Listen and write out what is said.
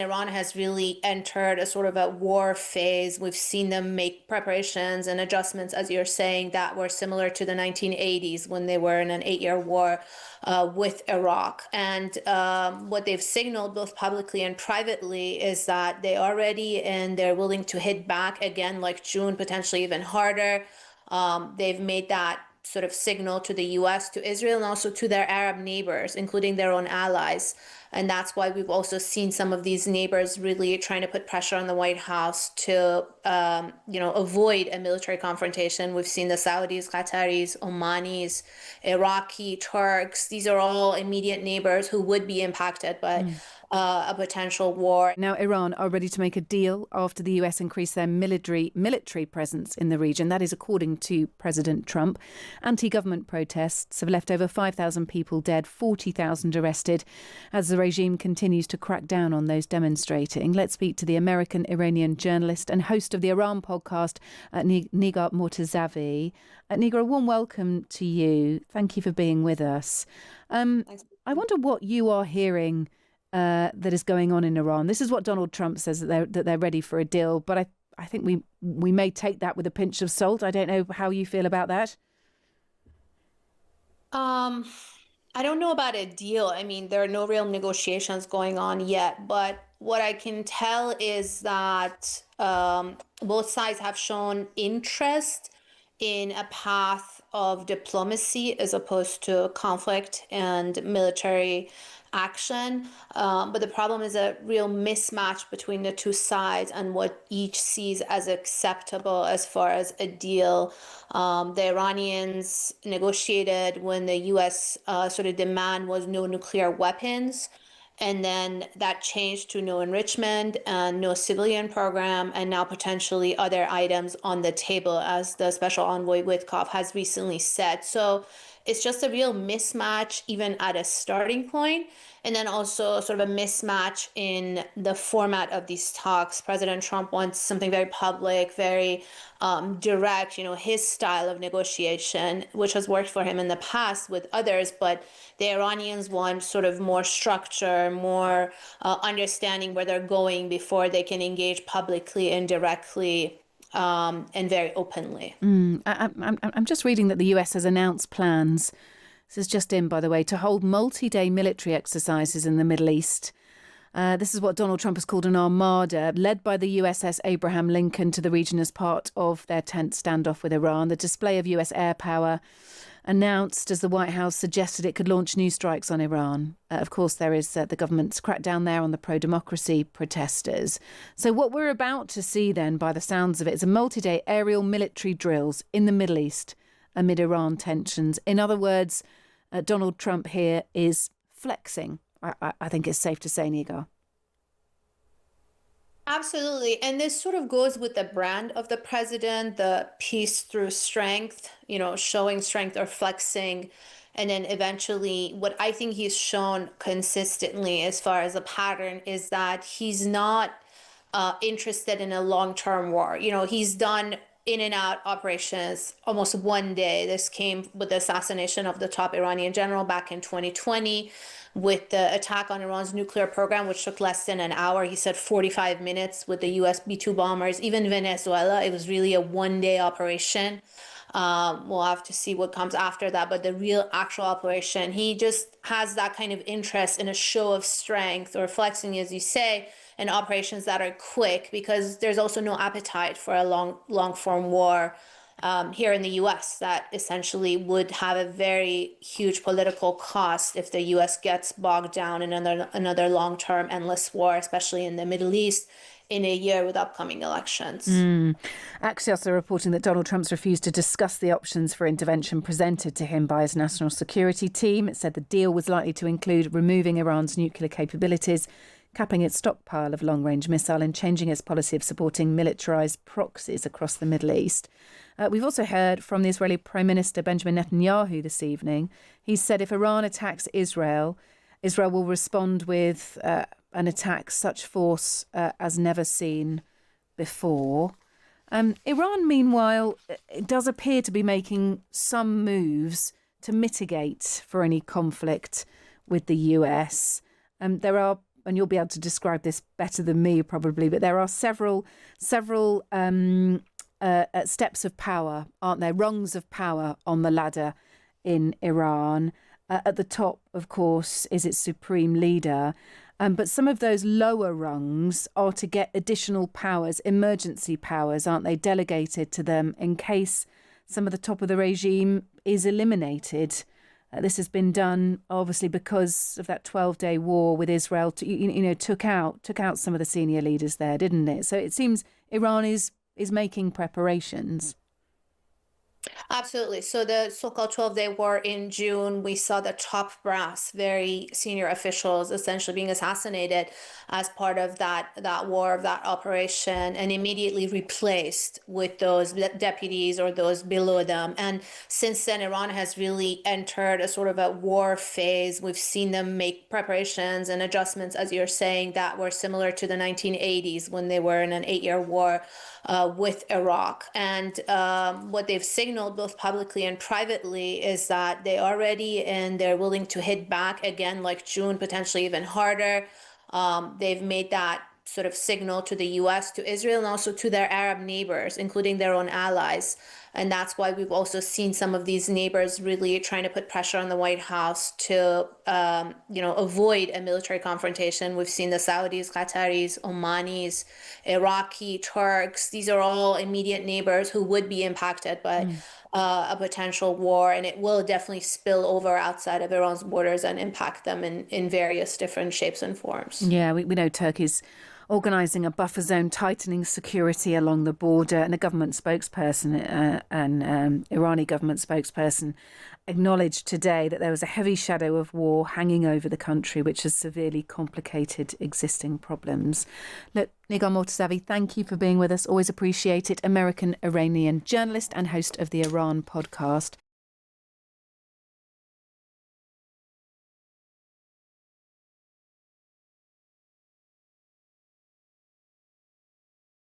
Iran has really entered a sort of a war phase. We've seen them make preparations and adjustments, as you're saying, that were similar to the 1980s when they were in an 8-year war with Iraq. And what they've signaled both publicly and privately is that they are ready and they're willing to hit back again, like June, potentially even harder. They've made that sort of signal to the US, to Israel, and also to their Arab neighbors, including their own allies. And that's why we've also seen some of these neighbors really trying to put pressure on the White House to, avoid a military confrontation. We've seen the Saudis, Qataris, Omanis, Iraqi, Turks. These are all immediate neighbors who would be impacted by a potential war. Now, Iran are ready to make a deal after the US increased their military presence in the region. That is according to President Trump. Anti-government protests have left over 5,000 people dead, 40,000 arrested, as the regime continues to crack down on those demonstrating. Let's speak to the American-Iranian journalist and host of the Iran podcast, Negar Mortazavi. Negar, a warm welcome to you. Thank you for being with us. I wonder what you are hearing that is going on in Iran. This is what Donald Trump says, that they're ready for a deal, but I think we may take that with a pinch of salt. I don't know how you feel about that. I don't know about a deal. I mean, there are no real negotiations going on yet, but what I can tell is that both sides have shown interest in a path of diplomacy as opposed to conflict and military action. But the problem is a real mismatch between the two sides and what each sees as acceptable as far as a deal. The Iranians negotiated when the US sort of demand was no nuclear weapons. And then that changed to no enrichment and no civilian program, and now potentially other items on the table, as the special envoy Witkoff has recently said. So it's just a real mismatch, even at a starting point, and then also sort of a mismatch in the format of these talks. President Trump wants something very public, very direct, his style of negotiation, which has worked for him in the past with others, but the Iranians want sort of more structure, more understanding where they're going before they can engage publicly and directly and very openly. I'm just reading that the US has announced plans, this is just in, by the way, to hold multi-day military exercises in the Middle East. This is what Donald Trump has called an armada, led by the USS Abraham Lincoln to the region as part of their tense standoff with Iran. The display of US air power announced as the White House suggested it could launch new strikes on Iran. Of course, there is the government's crackdown there on the pro-democracy protesters. So what we're about to see then, by the sounds of it, is a multi-day aerial military drills in the Middle East amid Iran tensions. In other words, Donald Trump here is flexing. I think it's safe to say, Negar. Absolutely. And this sort of goes with the brand of the president, the peace through strength, showing strength or flexing. And then eventually, what I think he's shown consistently as far as a pattern is that he's not interested in a long-term war. He's done in and out operations almost one day. This came with the assassination of the top Iranian general back in 2020, with the attack on Iran's nuclear program, which took less than an hour. He said 45 minutes with the US B-2 bombers. Even Venezuela, it was really a one-day operation. We'll have to see what comes after that. But the real actual operation, he just has that kind of interest in a show of strength or flexing, as you say, in operations that are quick, because there's also no appetite for a long form war here in the US that essentially would have a very huge political cost if the US gets bogged down in another long-term endless war, especially in the Middle East, in a year with upcoming elections. Axios are reporting that Donald Trump's refused to discuss the options for intervention presented to him by his national security team. It said the deal was likely to include removing Iran's nuclear capabilities, capping its stockpile of long-range missile, and changing its policy of supporting militarised proxies across the Middle East. We've also heard from the Israeli Prime Minister Benjamin Netanyahu this evening. He said if Iran attacks Israel, Israel will respond with an attack such force as never seen before. Iran, meanwhile, does appear to be making some moves to mitigate for any conflict with the US. There are and you'll be able to describe this better than me probably, but there are several steps of power, aren't there? Rungs of power on the ladder in Iran. At the top, of course, is its supreme leader. But some of those lower rungs are to get additional powers, emergency powers, aren't they, delegated to them in case some of the top of the regime is eliminated. This has been done, obviously, because of that 12-day war with Israel. Took out some of the senior leaders there, didn't it? So it seems Iran is making preparations. Absolutely. So the so-called 12-day war in June, we saw the top brass, very senior officials essentially being assassinated as part of that war, of that operation, and immediately replaced with those deputies or those below them. And since then, Iran has really entered a sort of a war phase. We've seen them make preparations and adjustments, as you're saying, that were similar to the 1980s when they were in an 8-year war with Iraq. And what they've signaled both publicly and privately is that they are ready and they're willing to hit back again, like June, potentially even harder. They've made that sort of signal to the US, to Israel, and also to their Arab neighbors, including their own allies. And that's why we've also seen some of these neighbors really trying to put pressure on the White House to, avoid a military confrontation. We've seen the Saudis, Qataris, Omanis, Iraqi, Turks. These are all immediate neighbors who would be impacted by a potential war, and it will definitely spill over outside of Iran's borders and impact them in various different shapes and forms. Yeah, we know Turkey's organising a buffer zone, tightening security along the border, and a government spokesperson, Irani government spokesperson, acknowledged today that there was a heavy shadow of war hanging over the country, which has severely complicated existing problems. Look, Negar Mortazavi, thank you for being with us. Always appreciate it. American-Iranian journalist and host of the Iran podcast.